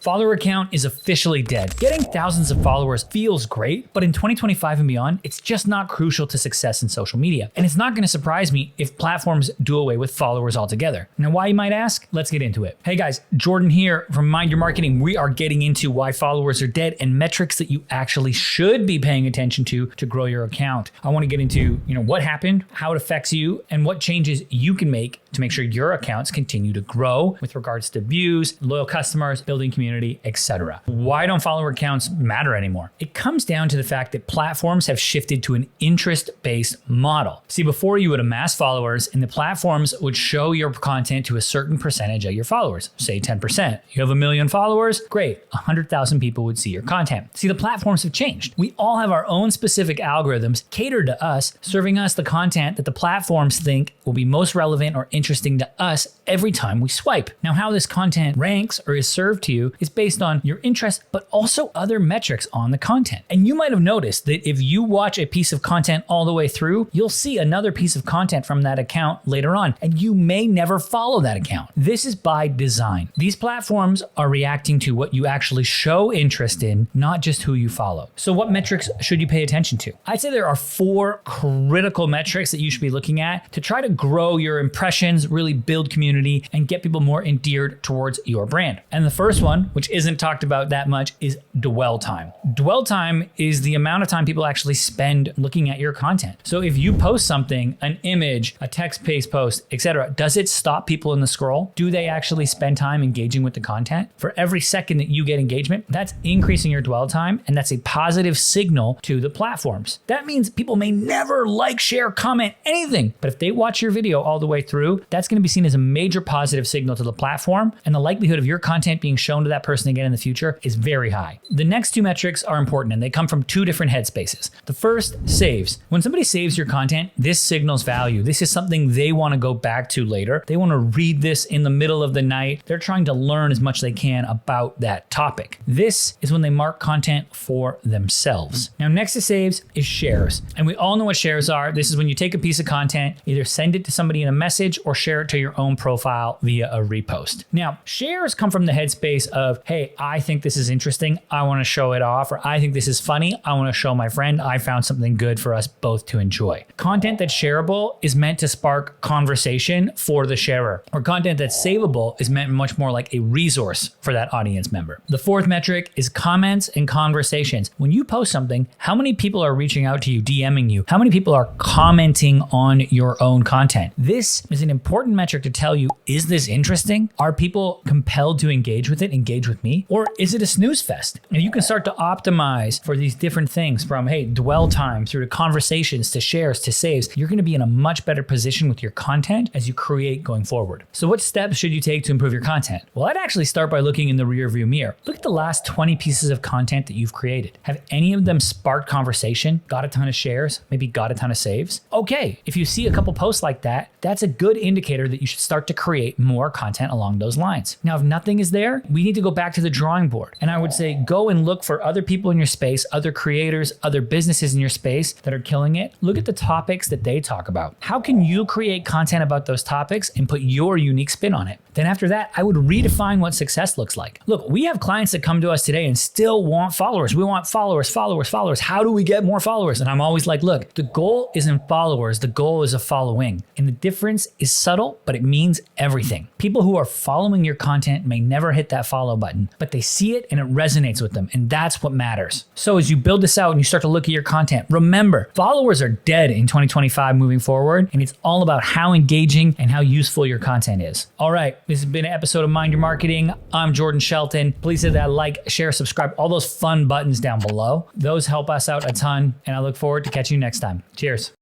Follower count is officially dead. Getting thousands of followers feels great, but in 2025 and beyond, it's just not crucial to success in social media. And it's not going to surprise me if platforms do away with followers altogether. Now, why, you might ask? Let's get into it. Hey guys, Jordan here from Mind Your Marketing. We are getting into why followers are dead and metrics that you actually should be paying attention to grow your account. I want to get into, what happened, how it affects you, and what changes you can make to make sure your accounts continue to grow with regards to views, loyal customers, building community, etc. Why don't follower counts matter anymore? It comes down to the fact that platforms have shifted to an interest-based model. See, before you would amass followers and the platforms would show your content to a certain percentage of your followers, say 10%. You have 1 million followers, great, 100,000 people would see your content. See, the platforms have changed. We all have our own specific algorithms catered to us, serving us the content that the platforms think will be most relevant or interesting to us every time we swipe. Now, how this content ranks or is served to you is based on your interest, but also other metrics on the content. And you might have noticed that if you watch a piece of content all the way through, you'll see another piece of content from that account later on, and you may never follow that account. This is by design. These platforms are reacting to what you actually show interest in, not just who you follow. So what metrics should you pay attention to? I'd say there are 4 critical metrics that you should be looking at to try to grow your impressions, really build community, and get people more endeared towards your brand. And the first one, which isn't talked about that much, is dwell time. Dwell time is the amount of time people actually spend looking at your content. So if you post something, an image, a text-based post, etc., does it stop people in the scroll? Do they actually spend time engaging with the content? For every second that you get engagement, that's increasing your dwell time, and that's a positive signal to the platforms. That means people may never like, share, comment, anything, but if they watch your video all the way through, that's going to be seen as a major positive signal to the platform, and the likelihood of your content being shown to that person again in the future is very high. The next 2 metrics are important, and they come from 2 different headspaces. The first, saves. When somebody saves your content, this signals value. This is something they want to go back to later. They want to read this in the middle of the night. They're trying to learn as much as they can about that topic. This is when they mark content for themselves. Now, next to saves is shares. And we all know what shares are. This is when you take a piece of content, either send it to somebody in a message or share it to your own profile via a repost. Now, shares come from the headspace of, hey, I think this is interesting, I want to show it off, or I think this is funny, I want to show my friend I found something good for us both to enjoy. Content that's shareable is meant to spark conversation for the sharer, or content that's savable is meant much more like a resource for that audience member. The 4th metric is comments and conversations. When you post something, how many people are reaching out to you, DMing you? How many people are commenting on your own content? This is an important metric to tell you, is this interesting? Are people compelled to engage with it, engage with me? Or is it a snooze fest? And you can start to optimize for these different things from, hey, dwell time through to conversations, to shares, to saves. You're going to be in a much better position with your content as you create going forward. So what steps should you take to improve your content? Well, I'd actually start by looking in the rearview mirror. Look at the last 20 pieces of content that you've created. Have any of them sparked conversation, got a ton of shares, maybe got a ton of saves? Okay, if you see a couple posts like that, that's a good indicator that you should start to create more content along those lines. Now, if nothing is there, we need to go back to the drawing board. And I would say go and look for other people in your space, other creators, other businesses in your space that are killing it. Look at the topics that they talk about. How can you create content about those topics and put your unique spin on it? Then after that, I would redefine what success looks like. Look, we have clients that come to us today and still want followers. We want followers, followers, followers. How do we get more followers? And I'm always like, look, the goal isn't followers. The goal is a following. And the difference is subtle, but it means everything. People who are following your content may never hit that follow button, but they see it and it resonates with them. And that's what matters. So as you build this out and you start to look at your content, remember, followers are dead in 2025 moving forward. And it's all about how engaging and how useful your content is. All right. This has been an episode of Mind Your Marketing. I'm Jordan Shelton. Please hit that like, share, subscribe, all those fun buttons down below. Those help us out a ton, and I look forward to catching you next time. Cheers.